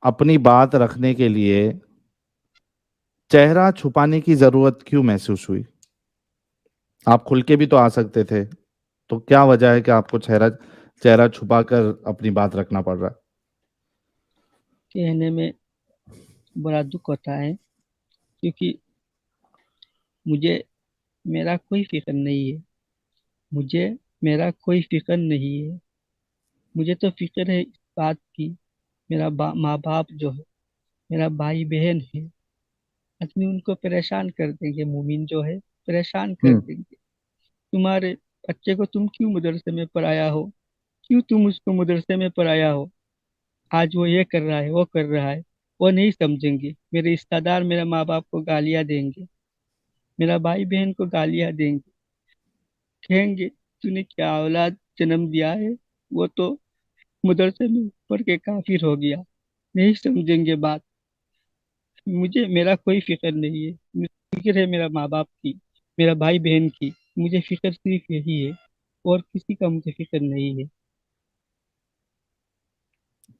अपनी बात रखने के लिए चेहरा छुपाने की जरूरत क्यों महसूस हुई? आप खुल के भी तो आ सकते थे। तो क्या वजह है कि आपको चेहरा चेहरा छुपा कर अपनी बात रखना पड़ रहा कहने में बड़ा दुख होता है, क्योंकि मुझे मेरा कोई फिक्र नहीं है। मुझे मेरा कोई फिक्र नहीं है। मुझे तो फिक्र है इस बात की, मेरा माँ बाप जो है, मेरा भाई बहन है, आदमी उनको परेशान कर देंगे, मोमिन जो है परेशान है? कर देंगे। तुम्हारे बच्चे को तुम क्यों मदरसे में पढ़ाया हो? क्यों तुम उसको मदरसे में पढ़ाया हो? आज वो ये कर रहा है, वो कर रहा है। वो नहीं समझेंगे। मेरे रिश्तेदार मेरे माँ बाप को गालियां देंगे, मेरा भाई बहन को गालियां देंगे, कहेंगे तूने क्या औलाद जन्म दिया है, वो तो मदरसे में पढ़ के काफिर हो गया। नहीं समझेंगे बात। मुझे मेरा कोई फिक्र नहीं है। मुझे फिक्र है मेरा माँ बाप की, मेरा भाई बहन की। मुझे फिक्र सिर्फ यही है, और किसी का मुझे फिक्र नहीं है।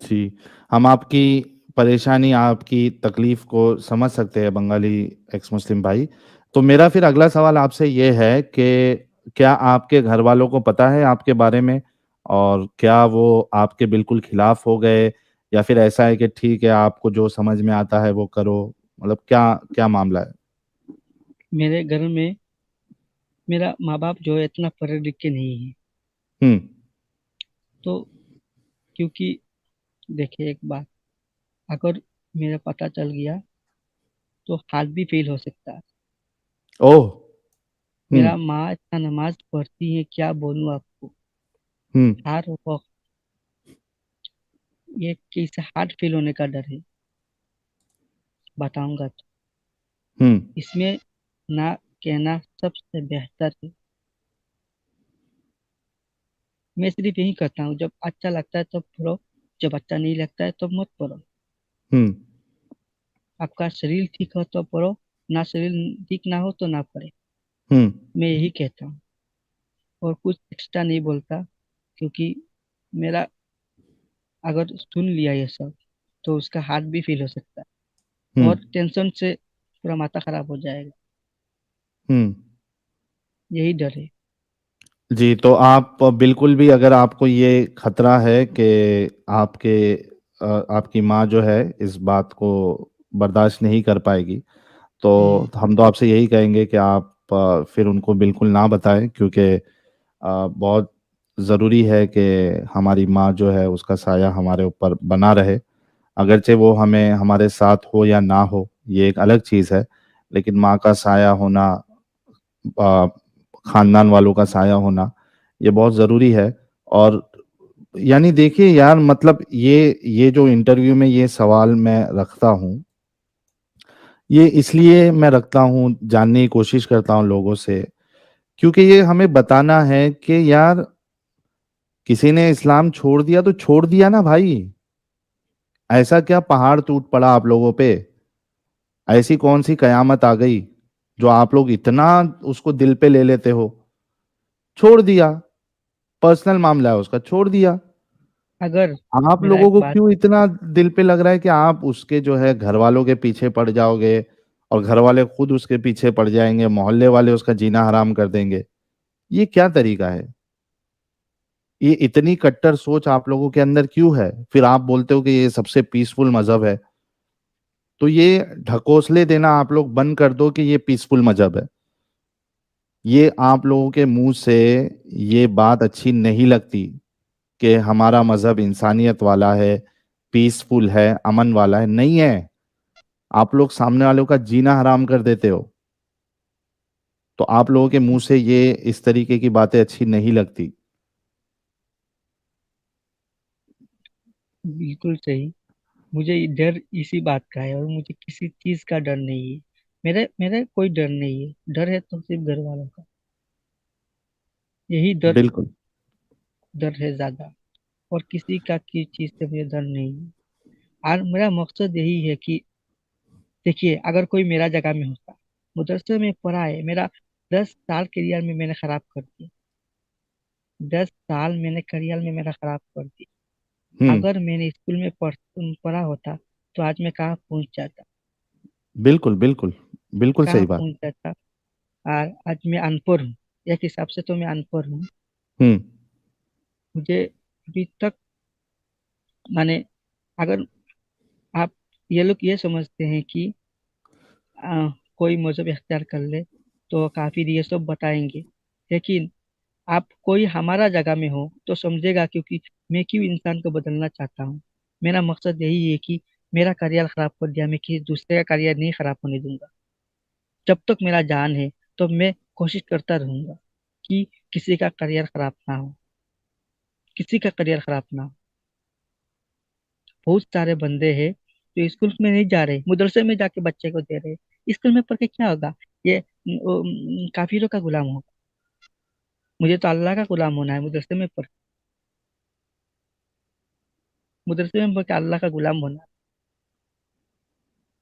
जी, हम आपकी परेशानी, आपकी तकलीफ को समझ सकते हैं बंगाली एक्स मुस्लिम भाई। तो मेरा फिर अगला सवाल आपसे ये है कि क्या आपके घर वालों को पता है आपके बारे में? और क्या वो आपके बिल्कुल खिलाफ हो गए, या फिर ऐसा है कि ठीक है आपको जो समझ में आता है वो करो? मतलब क्या क्या मामला है? मेरे घर में मेरा माँ बाप जो है इतना पढ़े लिखे नहीं है। हम्म। तो क्योंकि देखिए एक बात, अगर मेरा पता चल गया तो हाथ भी फेल हो सकता है। ओह। हम्म। मेरा माँ इतना नमाज पढ़ती है, क्या बोलूं आपको। हम्म। हर वक्त ये कि इसे हार्ट फेल होने का डर है, बताऊंगा तो। हम्म। इसमें ना कहना सबसे बेहतर है। मैं सिर्फ यही कहता हूँ, जब अच्छा लगता है तब पढ़ो, जब अच्छा नहीं लगता है तब मत पढ़ो। हम्म। आपका शरीर ठीक हो तो पढ़ो, ना शरीर ठीक ना हो तो ना पढ़े। हम्म। मैं यही कहता हूँ, और कुछ एक्स्ट्रा नहीं बोलता। क्योंकि मेरा अगर सुन लिया ये सब तो उसका हार्ट भी फील हो सकता है, हम्म। और टेंशन से पूरा माथा खराब हो जाएगा। हम्म। यही डर है। जी, तो आप बिल्कुल भी, अगर आपको ये खतरा है कि आपके आपकी माँ जो है इस बात को बर्दाश्त नहीं कर पाएगी, तो हम्म। हम तो आपसे यही कहेंगे कि आप फिर उनको बिल्कुल ना बताएं, क्योंकि बहुत ज़रूरी है कि हमारी माँ जो है उसका साया हमारे ऊपर बना रहे। अगरचे वो हमें हमारे साथ हो या ना हो, ये एक अलग चीज़ है, लेकिन माँ का साया होना, आ, खानदान वालों का साया होना, ये बहुत ज़रूरी है। और यानी देखिए यार, मतलब ये जो इंटरव्यू में ये सवाल मैं रखता हूँ, ये इसलिए मैं रखता हूँ, जानने की कोशिश करता हूँ लोगों से, क्योंकि ये हमें बताना है कि यार, किसी ने इस्लाम छोड़ दिया तो छोड़ दिया ना भाई। ऐसा क्या पहाड़ टूट पड़ा आप लोगों पे? ऐसी कौन सी कयामत आ गई जो आप लोग इतना उसको दिल पे ले लेते हो? छोड़ दिया, पर्सनल मामला है उसका, छोड़ दिया। अगर आप मेरा लोगों एक को बात, क्यों इतना दिल पे लग रहा है कि आप उसके जो है घर वालों के पीछे पड़ जाओगे, और घर वाले खुद उसके पीछे पड़ जाएंगे, मोहल्ले वाले उसका जीना हराम कर देंगे? ये क्या तरीका है? ये इतनी कट्टर सोच आप लोगों के अंदर क्यों है? फिर आप बोलते हो कि ये सबसे पीसफुल मजहब है। तो ये ढकोसले देना आप लोग बंद कर दो कि ये पीसफुल मजहब है। ये आप लोगों के मुंह से ये बात अच्छी नहीं लगती कि हमारा मजहब इंसानियत वाला है, पीसफुल है, अमन वाला है। नहीं है। आप लोग सामने वालों का जीना हराम कर देते हो। तो आप लोगों के मुंह से ये इस तरीके की बातें अच्छी नहीं लगती। बिल्कुल सही। मुझे ये डर इसी बात का है, और मुझे किसी चीज का डर नहीं है। मेरे मेरे कोई डर नहीं है। डर है तो सिर्फ घर वालों का। यही डर, बिल्कुल। डर है ज्यादा। और किसी का की चीज से मुझे डर नहीं है। और मेरा मकसद यही है कि देखिए, अगर कोई मेरा जगह में होता, मदरसे में पढ़ा है, मेरा 10 साल करियर में मैंने खराब कर दिया। 10 साल मैंने करियर में मेरा खराब कर दिया। हम्म। अगर मैंने स्कूल में पढ़ा होता तो आज मैं कहाँ पहुंच जाता, बिल्कुल, बिल्कुल, बिल्कुल कहाँ सही बात। पहुंच जाता। और आज मैं अनपढ़ हूँ, एक हिसाब से तो मैं अनपढ़ हूँ। हुँ, मुझे अभी तक, माने, अगर आप, ये लोग ये समझते हैं कि कोई मजहब इख्तियार कर ले तो काफिर, ये सब बताएंगे। लेकिन आप कोई हमारा जगह में हो तो समझेगा, क्योंकि मैं क्यों इंसान को बदलना चाहता हूँ। मेरा मकसद यही है कि मेरा करियर खराब कर दिया, मैं किसी दूसरे का करियर नहीं खराब होने दूंगा। जब तक मेरा जान है तो मैं कोशिश करता रहूंगा कि किसी का करियर खराब ना हो, किसी का करियर खराब ना हो। बहुत सारे बंदे हैं जो स्कूल में नहीं जा रहे, मदरसे में जाके बच्चे को दे रहे। स्कूल में पढ़ के क्या होगा? ये काफिरों का गुलाम होगा। मुझे तो अल्लाह का गुलाम होना है, मदरसे में पढ़ के अल्लाह का गुलाम होना है।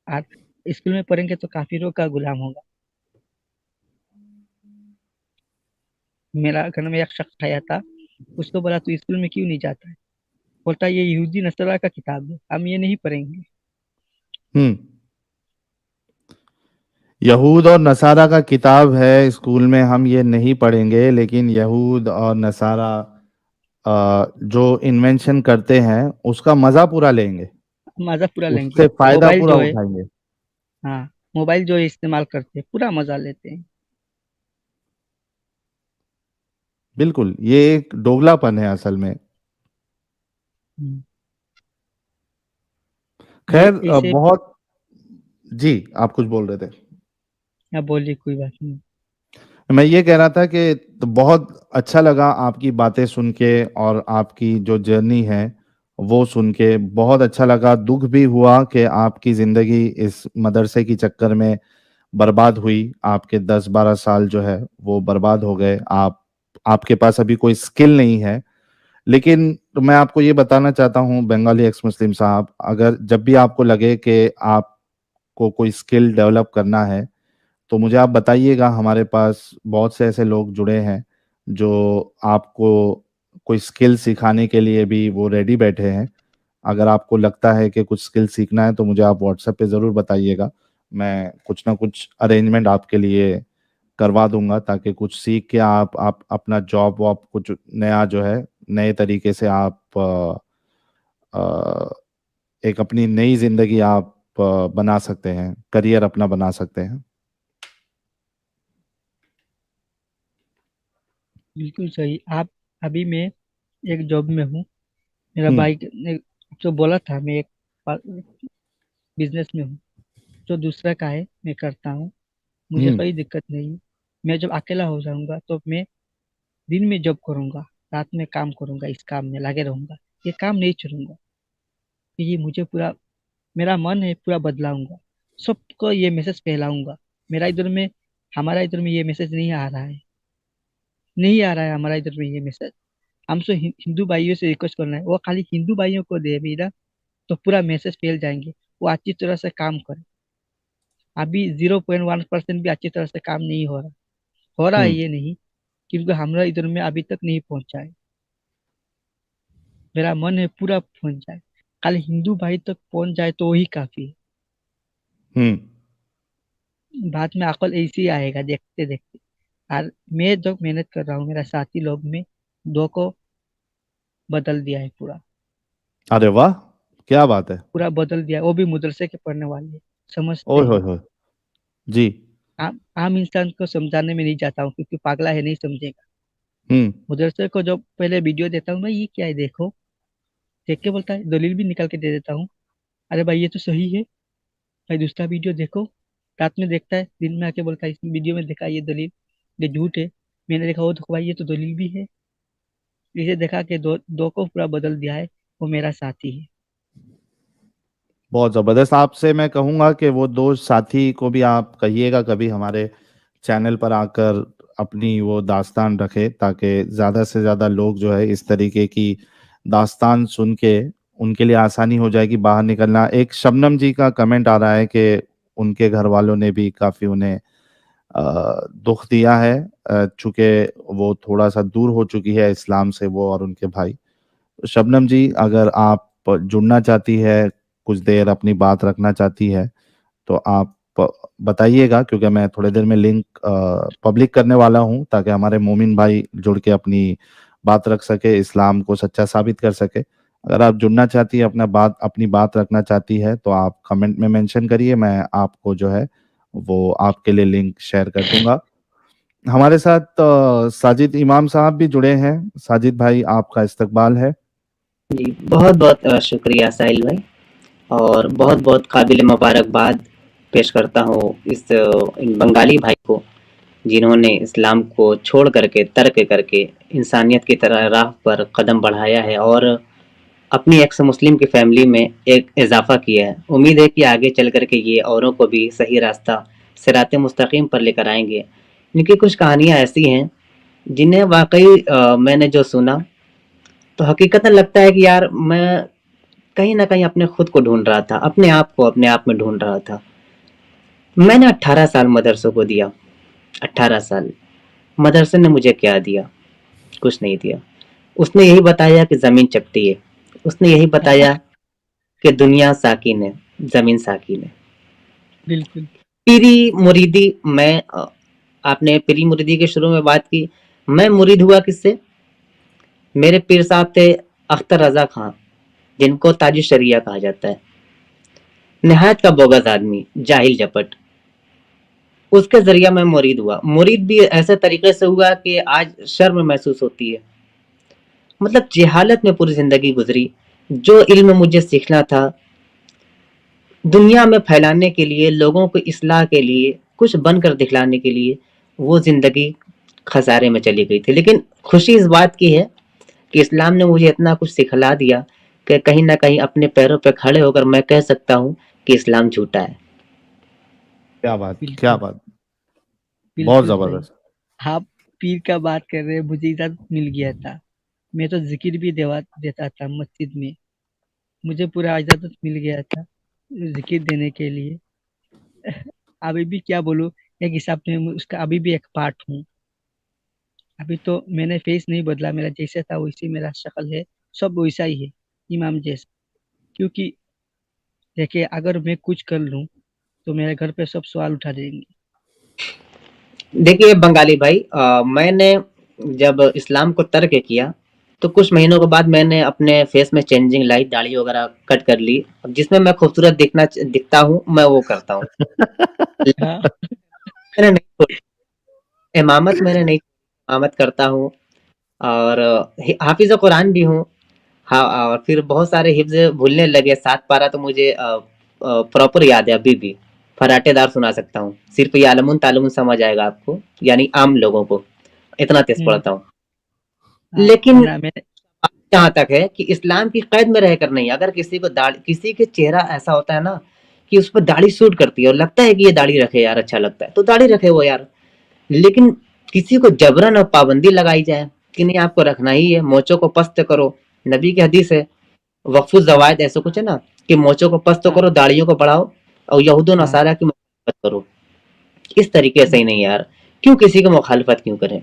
और स्कूल में पढ़ेंगे तो काफिरों का गुलाम होगा। मेरा घर में एक शख्स आया था, उसको बोला तू स्कूल में क्यों नहीं जाता है? बोलता ये यहूदी नस्रा का किताब है, हम ये नहीं पढ़ेंगे। हुँ। यहूद और नसारा का किताब है, स्कूल में हम ये नहीं पढ़ेंगे, लेकिन यहूद और नसारा जो इन्वेंशन करते हैं, उसका मज़ा पूरा लेंगे, मजा पूरा लेंगे। उससे फ़ायदा मोबाइल पूरा जो है, उठाएँगे। हाँ, मोबाइल जो है इस्तेमाल करते हैं, पूरा मजा लेते हैं। बिल्कुल, ये एक दोगलापन है असल में। हम्म। ये खैर ऐसे, बहुत जी, आप कुछ बोल रहे थे। या बोलिए, कोई बात नहीं। मैं ये कह रहा था कि तो बहुत अच्छा लगा आपकी बातें सुन के और आपकी जो जर्नी है वो सुन के बहुत अच्छा लगा। दुख भी हुआ कि आपकी ज़िंदगी इस मदरसे के चक्कर में बर्बाद हुई। आपके 10-12 साल जो है वो बर्बाद हो गए। आपके पास अभी कोई स्किल नहीं है। लेकिन तो मैं आपको ये बताना चाहता हूँ बंगाली एक्स मुस्लिम साहब, अगर जब भी आपको लगे कि आपको कोई स्किल डेवलप करना है तो मुझे आप बताइएगा। हमारे पास बहुत से ऐसे लोग जुड़े हैं जो आपको कोई स्किल सिखाने के लिए भी वो रेडी बैठे हैं। अगर आपको लगता है कि कुछ स्किल सीखना है तो मुझे आप व्हाट्सएप पे ज़रूर बताइएगा। मैं कुछ ना कुछ अरेंजमेंट आपके लिए करवा दूंगा ताकि कुछ सीख के आप अपना जॉब वॉब कुछ नया जो है नए तरीके से आप अ, एक अपनी नई ज़िंदगी आप बना सकते हैं, करियर अपना बना सकते हैं। बिल्कुल सही आप। अभी मैं एक जॉब में हूँ। मेरा हुँ, भाई ने जो बोला था, मैं एक बिजनेस में हूँ, जो दूसरा का है मैं करता हूँ। मुझे हुँ, कोई दिक्कत नहीं है। मैं जब अकेला हो जाऊंगा तो मैं दिन में जॉब करूंगा, रात में काम करूंगा, इस काम में लगे रहूंगा। ये काम नहीं छोड़ूंगा। ये मुझे पूरा, मेरा मन है पूरा बदलाऊंगा, सबको ये मैसेज फैलाऊंगा। मेरा इधर में, हमारा इधर में ये मैसेज नहीं आ रहा है, नहीं आ रहा है हमारा इधर में ये मैसेज। हमसे हिंदू भाइयों से रिक्वेस्ट करना है, वो खाली हिंदू भाइयों को दे भी ना, तो पूरा मैसेज फैल जाएंगे। वो अच्छी तरह से काम करे। अभी 0.1% भी अच्छी तरह से काम नहीं हो रहा। हो रहा है हुँ। ये नहीं, क्योंकि हमारा इधर में अभी तक नहीं पहुंचा है। मेरा मन है पूरा पहुंच जाए, खाली हिंदू भाई तक पहुंच जाए तो वही काफी है। हुँ। बाद में अकल ऐसे ही आएगा, देखते देखते। और मैं जो मेहनत कर रहा हूँ, मेरा साथी लोग में दो को बदल दिया है पूरा। अरे वाह! क्या बात है। पूरा बदल दिया, वो भी मदरसे के पढ़ने वाले हैं, समझते ओए होए हैं। होए! जी। आम इंसान को समझाने में नहीं जाता हूँ, क्योंकि पागला है, नहीं समझेगा। हुँ, मदरसे को जब पहले वीडियो देता हूँ, भाई ये क्या है देखो, देख के बोलता है, दलील भी निकाल के दे देता हूँ। अरे भाई ये तो सही है, भाई दूसरा वीडियो देखो। रात में देखता है, दिन में आके बोलता है इस वीडियो में देखा ये दलील, ये झूठ है। मैंने देखा, वो देखो भाई ये तो दलील भी है। इसे देखा के दो दो को पूरा बदल दिया है। वो मेरा साथी है। बहुत ज़बरदस्त। आपसे मैं कहूँगा कि वो 2 साथी को भी आप कहिएगा कभी हमारे चैनल पर आकर अपनी वो दास्तान रखें ताकि ज़्यादा से ज़्यादा लोग जो है इस तरीके की दास्तान सुन के उनके लिए आसानी हो जाएगी बाहर निकलना। एक शबनम जी का कमेंट आ रहा है कि उनके घरवालों ने भी काफ़ी उन्हें दुःख दिया है, चूँकि वो थोड़ा-सा दूर हो चुकी है इस्लाम से वो और उनके भाई। शबनम जी, अगर आप जुड़ना चाहती है कुछ देर अपनी बात रखना चाहती है तो आप बताइएगा, क्योंकि मैं थोड़ी देर में लिंक पब्लिक करने वाला हूं ताकि हमारे मोमिन भाई जुड़ के अपनी बात रख सके, इस्लाम को सच्चा साबित कर सके। अगर आप जुड़ना चाहती है, अपनी बात रखना चाहती है तो आप कमेंट में मेंशन करिए, मैं आपको जो है वो आपके लिए लिंक शेयर कर दूंगा। हमारे साथ साजिद इमाम साहब भी जुड़े हैं। साजिद भाई, आपका इस्तकबाल है। जी, बहुत बहुत शुक्रिया साहिल भाई, और बहुत बहुत काबिल मुबारकबाद पेश करता हूँ इन बंगाली भाई को, जिन्होंने इस्लाम को छोड़ करके, तर्क करके इंसानियत की तरह राह पर कदम बढ़ाया है और अपनी एक्स मुस्लिम की फैमिली में एक इजाफा किया है। उम्मीद है कि आगे चल करके ये औरों को भी सही रास्ता, सिरात मुस्तकीम पर लेकर आएंगे। इनकी कुछ कहानियाँ ऐसी हैं जिन्हें वाकई मैंने जो सुना तो हकीकतन लगता है कि यार मैं कहीं न कहीं अपने खुद को ढूँढ रहा था, अपने आप को अपने आप में ढूँढ रहा था। मैंने 18 साल मदरसों को दिया, 18 साल। मदरसे ने मुझे क्या दिया? कुछ नहीं दिया। उसने यही बताया कि ज़मीन चपटी है। उसने यही बताया कि दुनिया साकिन है, ज़मीन साकिन है। बिल्कुल। पीरी मुरीदी मैं आपने पीरी मुरीदी के शुरू में बात की। मैं मुरीद हुआ किससे? मेरे पीर साहब थे अख्तर रज़ा खां, जिनको ताज शरिया कहा जाता है। निहायत का बोगस आदमी, जाहिल जपट। उसके ज़रिया मैं मुरीद हुआ। मुरीद भी ऐसे तरीके से हुआ कि आज शर्म महसूस होती है। मतलब जहालत में पूरी ज़िंदगी गुज़री। जो इल्म मुझे सीखना था, दुनिया में फैलाने के लिए, लोगों को इस्लाह के लिए, कुछ बनकर दिखलाने के लिए, वो ज़िंदगी खसारे में चली गई थी। लेकिन खुशी इस बात की है कि इस्लाम ने मुझे इतना कुछ सिखला दिया कि कहीं न कहीं अपने पैरों पे खड़े होकर मैं कह सकता हूँ कि इस्लाम झूठा है। क्या बात, क्या बिल्कुल। बात। बहुत बिल्कुल सही। जबरदस्त। आप पीर का बात कर रहे हैं, मुझे इजाजत मिल गया था। मैं तो जिक्र भी देता था मस्जिद में। मुझे पूरा इजाजत मिल गया था जिक्र देने के लिए। अभी भी क्या बोलूं, एक हिसाब से मैं उसका अभी भी एक पार्ट हूँ। अभी तो मैंने फेस नहीं बदला, मेरा जैसे था वैसे मेरा शक्ल है, सब वैसा ही है, इमाम जैसा। क्योंकि देखिए, अगर मैं कुछ कर लूं तो मेरे घर पे सब सवाल उठा देंगे। देखिए बंगाली भाई, मैंने जब इस्लाम को तर्क किया तो कुछ महीनों के बाद मैंने अपने फेस में चेंजिंग लाई, दाढ़ी वगैरह कट कर ली। अब जिसमें मैं खूबसूरत दिखता हूँ मैं वो करता हूँ। हाँ। मैंने नहीं छोड़ी, इमामत मैंने नहीं, इमामत करता हूँ और हाफिज कुरान भी हूँ। हाँ, और फिर बहुत सारे हिफ्ज भूलने लगे। 7 पारा तो मुझे प्रॉपर याद है अभी भी, फराटेदार सुना सकता हूँ। सिर्फ ये आलमुन तालुमुन समझ आएगा आपको, यानी आम लोगों को, इतना तेज हम्म। पढ़ता हूँ। हाँ, लेकिन ना मैंने। जहाँ तक है कि इस्लाम की कैद में रहकर नहीं, अगर किसी के चेहरा ऐसा होता है ना कि उस पर दाढ़ी सूट करती है और लगता है कि ये दाढ़ी रखे यार, अच्छा लगता है, तो दाढ़ी रखे वो यार। लेकिन किसी को जबरन और पाबंदी लगाई जाए कि नहीं आपको रखना ही है, मोचों को पस्त करो। नबी की हदीस है, वक्फुल हाँ। जवायद ऐसा कुछ है ना, कि मोचों को पस्त हाँ। करो, दाढ़ियों को बढ़ाओ और यहूद हाँ। नसारा की मुखालफत करो। इस तरीके से ही नहीं यार, क्यों किसी की मुखालफत क्यों करें?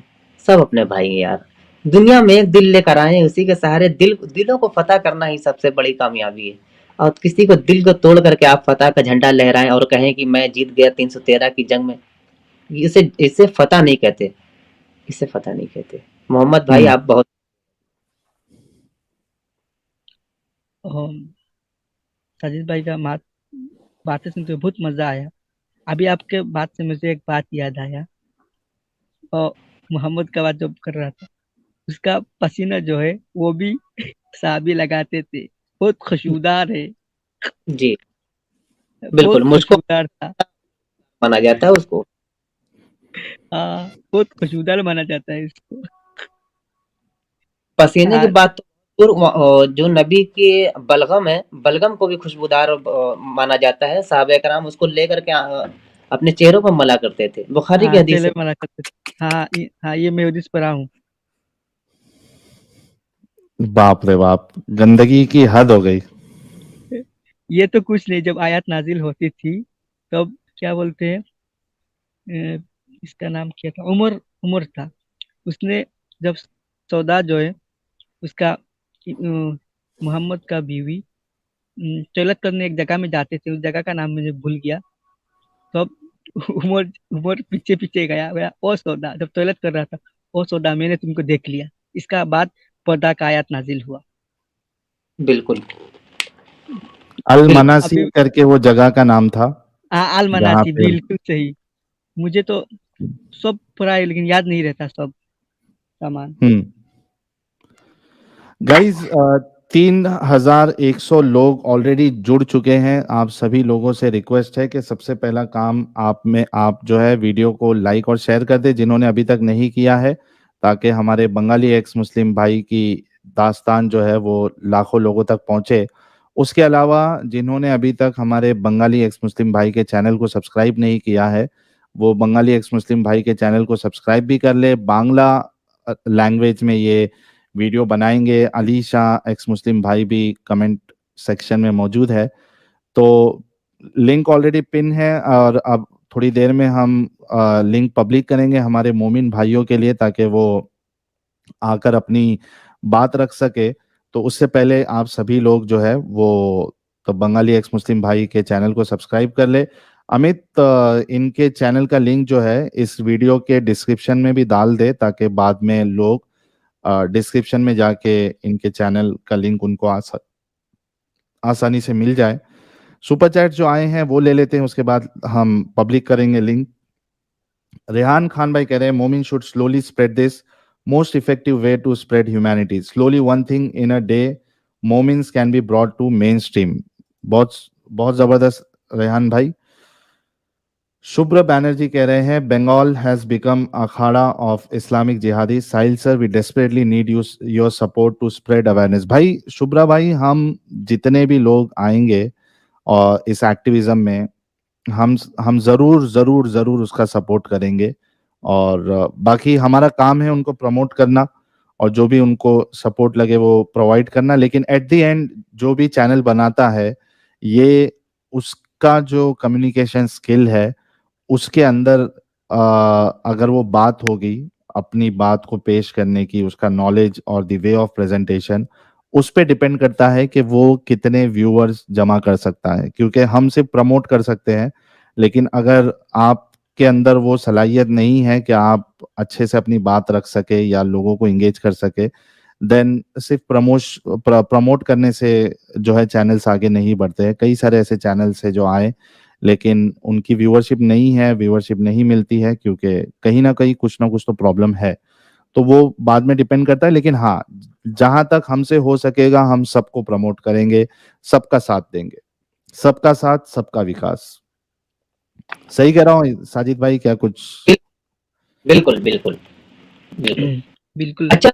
सब अपने भाई हैं यार। दुनिया में एक दिल लेकर आए हैं, उसी के सहारे दिलों को फतह करना ही सबसे बड़ी कामयाबी है। और किसी को दिल को तोड़ करके आप फतह का झंडा लहराएं और कहें कि मैं जीत गया 313 की जंग में, इसे इसे फतह नहीं कहते, इसे फतह नहीं कहते। मोहम्मद भाई हम्म। आप बहुत साजिद भाई का बातें सुनते हुए बहुत मजा आया। अभी आपके बात से मुझे एक बात याद आया। और मोहम्मद का बात जब कर रहा था, उसका पसीना जो है वो भी साहबी लगाते थे। बहुत खुशबूदार है। जी, बहुत बिल्कुल मुझको खुशबूदार था। माना जाता है उसको। हाँ, बहुत खुशबूदार माना जाता है इसको। पसीने की हाँ। बात तो जो नबी के बलगम है, बलगम को भी खुशबूदार माना जाता है। साहबे कराम उसको लेकर के अपने चेहरों पर मला करते थे। बुखारी की हाँ, हदीस चेले है। माना करते थे। हाँ, हाँ, ये मैं हदीस पढ़ा हूँ। बाप रे बाप, गंदगी की हद हो गई। ये तो कुछ नहीं, जब आयत नाजिल होती थी तब क्या बोलते हैं, अ, इसका नाम क्या था, उमर। उमर था। उसने जब सौदा जो है उसका, मोहम्मद का बीवी टॉयलेट करने एक जगह में जाते थे, उस जगह का नाम मुझे भूल गया। तो अब उमर उमर पीछे पीछे गया गया, ओ सौदा, जब टॉयलेट कर रहा था, ओ सौदा मैंने तुमको देख लिया। इसका बाद पर्दा का आयत नाजिल हुआ। बिल्कुल, अल बिल्कुल। मनासी अभी करके वो जगह का नाम था आल जहाँ मनासी, पे। बिल्कुल सही। मुझे तो सब पढ़ा है लेकिन याद नहीं रहता सब सामान। गाइस 3,100 लोग ऑलरेडी जुड़ चुके हैं। आप सभी लोगों से रिक्वेस्ट है कि सबसे पहला काम आप जो है वीडियो को लाइक और शेयर कर दे, जिन्होंने अभी तक नहीं किया है, ताकि हमारे बंगाली एक्स मुस्लिम भाई की दास्तान जो है वो लाखों लोगों तक पहुंचे। उसके अलावा जिन्होंने अभी तक हमारे बंगाली एक्स मुस्लिम भाई के चैनल को सब्सक्राइब नहीं किया है, वो बंगाली एक्स मुस्लिम भाई के चैनल को सब्सक्राइब भी कर ले। बांग्ला लैंग्वेज में ये वीडियो बनाएंगे। अली शाह एक्स मुस्लिम भाई भी कमेंट सेक्शन में मौजूद है, तो लिंक ऑलरेडी पिन है। और अब थोड़ी देर में हम लिंक पब्लिक करेंगे हमारे मोमिन भाइयों के लिए, ताकि वो आकर अपनी बात रख सके। तो उससे पहले आप सभी लोग जो है वो तो बंगाली एक्स मुस्लिम भाई के चैनल को सब्सक्राइब कर ले। अमित, इनके चैनल का लिंक जो है इस वीडियो के डिस्क्रिप्शन में भी डाल दे, ताकि बाद में लोग डिस्क्रिप्शन में जाके इनके चैनल का लिंक उनको आसानी से मिल जाए। सुपर चैट जो आए हैं वो ले लेते हैं, उसके बाद हम पब्लिक करेंगे लिंक। रेहान खान भाई कह रहे हैं मोमिन should slowly spread this, most effective way to spread humanity, slowly one thing in a day मोमिन्स can be brought to main stream. बहुत बहुत जबरदस्त रेहान भाई। शुभ्र बैनर्जी कह रहे हैं बंगाल हैज बिकम अखाड़ा ऑफ इस्लामिक जिहादी, Sahil sir we desperately need your support to spread awareness. भाई शुभ्रा भाई, हम जितने भी लोग आएंगे और इस एक्टिविज्म में हम जरूर जरूर जरूर उसका सपोर्ट करेंगे। और बाकी हमारा काम है उनको प्रमोट करना, और जो भी उनको सपोर्ट लगे वो प्रोवाइड करना। लेकिन एट द एंड जो भी चैनल बनाता है, ये उसका जो कम्युनिकेशन स्किल है उसके अंदर अगर वो बात होगी अपनी बात को पेश करने की, उसका नॉलेज और द वे ऑफ प्रेजेंटेशन, उस पे डिपेंड करता है कि वो कितने व्यूअर्स जमा कर सकता है। क्योंकि हम सिर्फ प्रमोट कर सकते हैं, लेकिन अगर आपके अंदर वो सलाहियत नहीं है कि आप अच्छे से अपनी बात रख सके या लोगों को इंगेज कर सके, देन सिर्फ प्रमोट करने से जो है चैनल्स आगे नहीं बढ़ते हैं। कई सारे ऐसे चैनल्स है जो आए लेकिन उनकी व्यूअरशिप नहीं है, व्यूअरशिप नहीं मिलती है, क्योंकि कहीं ना कहीं कुछ ना कुछ तो प्रॉब्लम है। तो वो बाद में डिपेंड करता है। लेकिन हाँ, जहां तक हमसे हो सकेगा हम सबको प्रमोट करेंगे, सबका साथ देंगे। सबका साथ सबका विकास। सही कह रहा हूँ साजिद भाई, क्या कुछ? बिल्कुल, बिल्कुल, बिल्कुल। बिल्कुल। अच्छा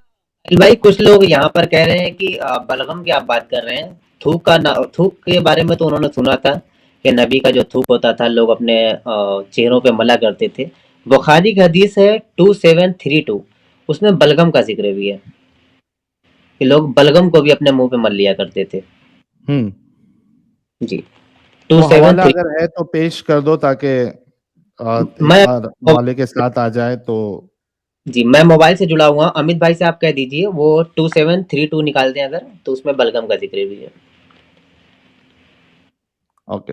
भाई, कुछ लोग यहाँ पर कह रहे हैं कि बलगम की आप बात कर रहे हैं, थूक के बारे में तो उन्होंने सुना था कि नबी का जो थूक होता था लोग अपने चेहरों पे मला करते थे। बुखारी की हदीस है 2732, उसमें बलगम का जिक्र भी है कि लोग बलगम को भी अपने मुंह पे मल लिया करते थे। जी, वो हवाला 273। अगर है तो पेश कर दो, ताकि एक मैं बार हवाले के साथ आ जाए तो। जी, मैं मोबाइल से जुड़ा हुआ हूँ, अमित भाई से आप कह दीजिए वो 2732 निकाल दें अगर, तो उसमें बलगम का जिक्र भी है। ओके।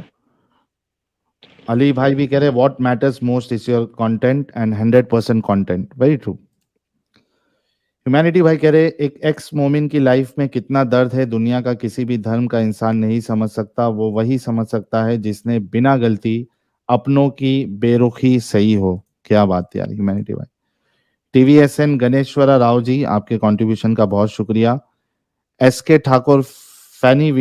अली भाई भी कह रहे what matters most is your content and 100% content, very true. Humanity भाई कह रहे एक एक्स मोमिन की लाइफ में कितना दर्द है, दुनिया का किसी भी धर्म का इंसान नहीं समझ सकता, वो वही समझ सकता है जिसने बिना गलती अपनों की बेरुखी सही हो। क्या बात यार ह्यूमैनिटी भाई। TVSN गणेश्वरा राव जी, आपके कंट्रीब्यूशन का बहुत शुक्रिया। SK ठाकुर फैनी